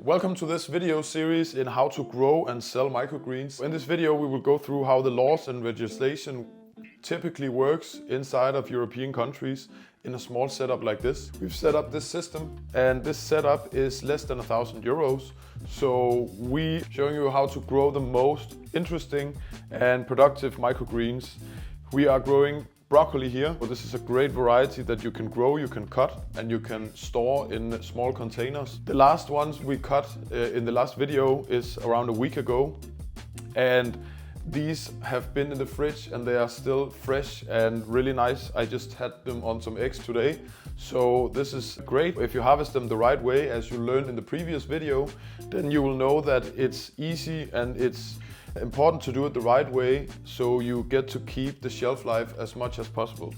Welcome to this video series in how to grow and sell microgreens. In this video we will go through how the laws and legislation typically works inside of European countries in a small setup like this. We've set up this system and this setup is less than €1,000. So we showing you how to grow the most interesting and productive microgreens. We are growing broccoli here. So this is a great variety that you can grow, you can cut, and you can store in small containers. The last ones we cut in the last video is around a week ago. And these have been in the fridge and they are still fresh and really nice. I just had them on some eggs today. So this is great. If you harvest them the right way, as you learned in the previous video, then you will know that it's easy and it's important to do it the right way, so you get to keep the shelf life as much as possible.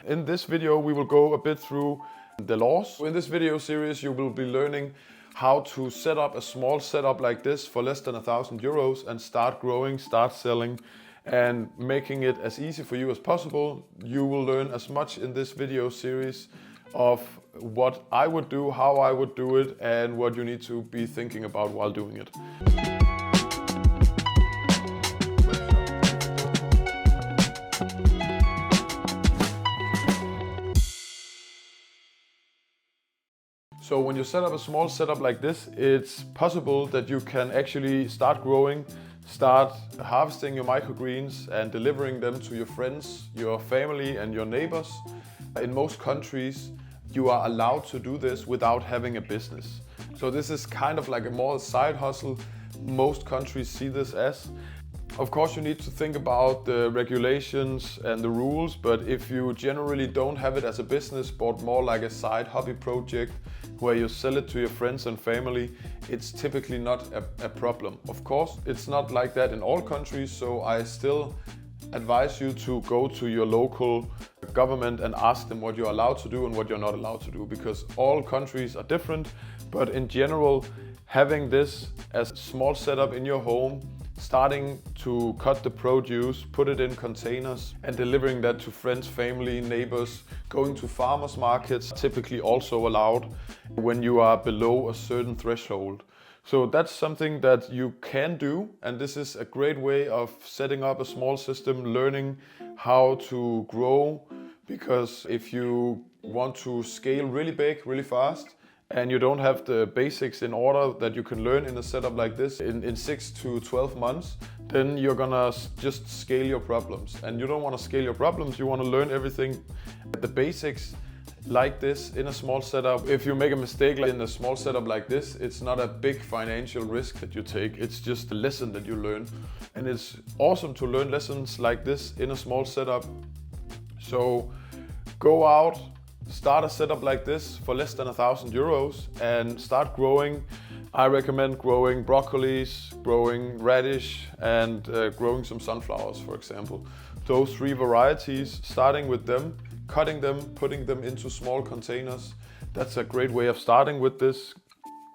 In this video we will go a bit through the laws. In this video series you will be learning how to set up a small setup like this for less than €1,000 and start growing, start selling and making it as easy for you as possible. You will learn as much in this video series of what I would do, how I would do it, and what you need to be thinking about while doing it. So when you set up a small setup like this, it's possible that you can actually start growing, start harvesting your microgreens and delivering them to your friends, your family and your neighbors. In most countries, you are allowed to do this without having a business. So this is kind of like a more side hustle. Most countries see this as. Of course, you need to think about the regulations and the rules, but if you generally don't have it as a business, but more like a side hobby project where you sell it to your friends and family, it's typically not a problem. Of course, it's not like that in all countries, so I still advise you to go to your local government and ask them what you're allowed to do and what you're not allowed to do, because all countries are different. But in general, having this as a small setup in your home, starting to cut the produce, put it in containers and delivering that to friends, family, neighbors, going to farmers markets, typically also allowed when you are below a certain threshold. So that's something that you can do, and this is a great way of setting up a small system, learning how to grow, because if you want to scale really big, really fast, and you don't have the basics in order that you can learn in a setup like this in 6 to 12 months, then you're gonna just scale your problems. And you don't want to scale your problems, you want to learn everything, the basics like this in a small setup. If you make a mistake in a small setup like this, it's not a big financial risk that you take, it's just a lesson that you learn. And it's awesome to learn lessons like this in a small setup. So go out, start a setup like this for less than €1,000 and start growing. I recommend growing broccolis, growing radish and growing some sunflowers, for example. Those three varieties, starting with them, cutting them, putting them into small containers. That's a great way of starting with this.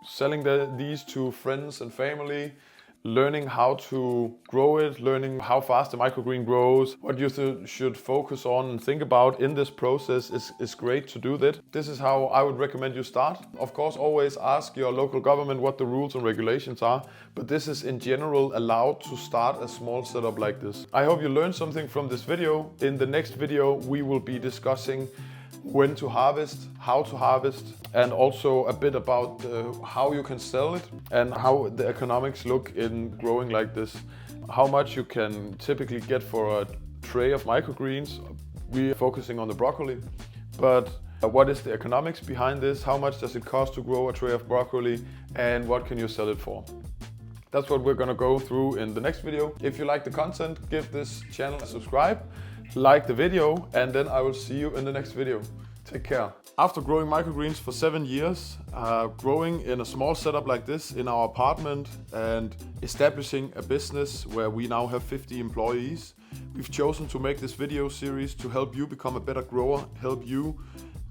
Selling these to friends and family, learning how to grow it, learning how fast the microgreen grows, what you should focus on and think about in this process is great to do that. This is how I would recommend you start. Of course, always ask your local government what the rules and regulations are, but this is in general allowed to start a small setup like this. I hope you learned something from this video. In the next video, we will be discussing when to harvest, how to harvest, and also a bit about how you can sell it and how the economics look in growing like this. How much you can typically get for a tray of microgreens. We are focusing on the broccoli, but what is the economics behind this? How much does it cost to grow a tray of broccoli and what can you sell it for? That's what we're gonna go through in the next video. If you like the content, give this channel a subscribe, like the video, and then I will see you in the next video. Take care. After growing microgreens for 7 years, growing in a small setup like this in our apartment and establishing a business where we now have 50 employees, we've chosen to make this video series to help you become a better grower, help you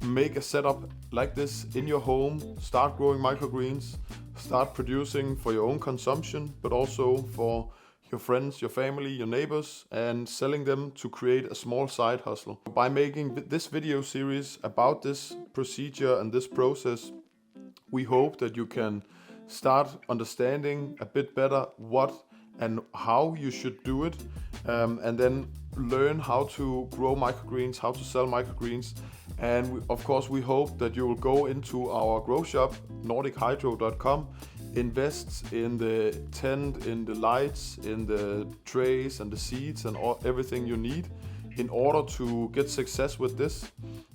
make a setup like this in your home, start growing microgreens, start producing for your own consumption, but also for your friends, your family, your neighbors, and selling them to create a small side hustle. By making this video series about this procedure and this process, we hope that you can start understanding a bit better what and how you should do it, and then learn how to grow microgreens, how to sell microgreens. And of course, we hope that you will go into our grow shop, nordichydro.com, invest in the tent, in the lights, in the trays and the seeds and everything you need in order to get success with this.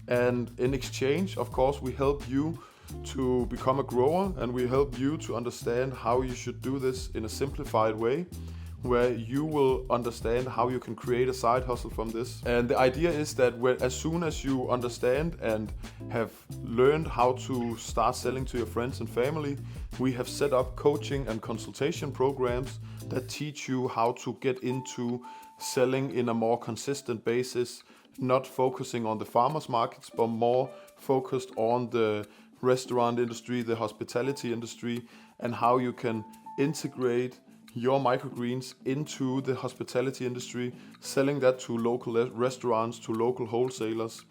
And in exchange, of course, we help you to become a grower, and we help you to understand how you should do this in a simplified way, where you will understand how you can create a side hustle from this. And the idea is that as soon as you understand and have learned how to start selling to your friends and family, we have set up coaching and consultation programs that teach you how to get into selling in a more consistent basis, not focusing on the farmers markets, but more focused on the restaurant industry, the hospitality industry, and how you can integrate your microgreens into the hospitality industry, selling that to local restaurants, to local wholesalers.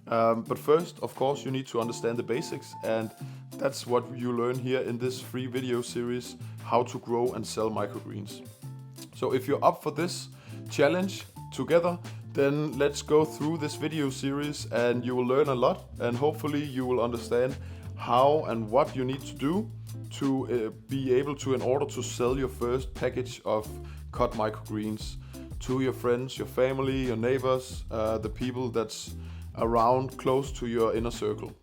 But first, of course, you need to understand the basics, and that's what you learn here in this free video series, how to grow and sell microgreens. So if you're up for this challenge together, then let's go through this video series and you will learn a lot, and hopefully you will understand how and what you need to do to be able to, in order to sell your first package of cut microgreens to your friends, your family, your neighbors, the people that's around close to your inner circle.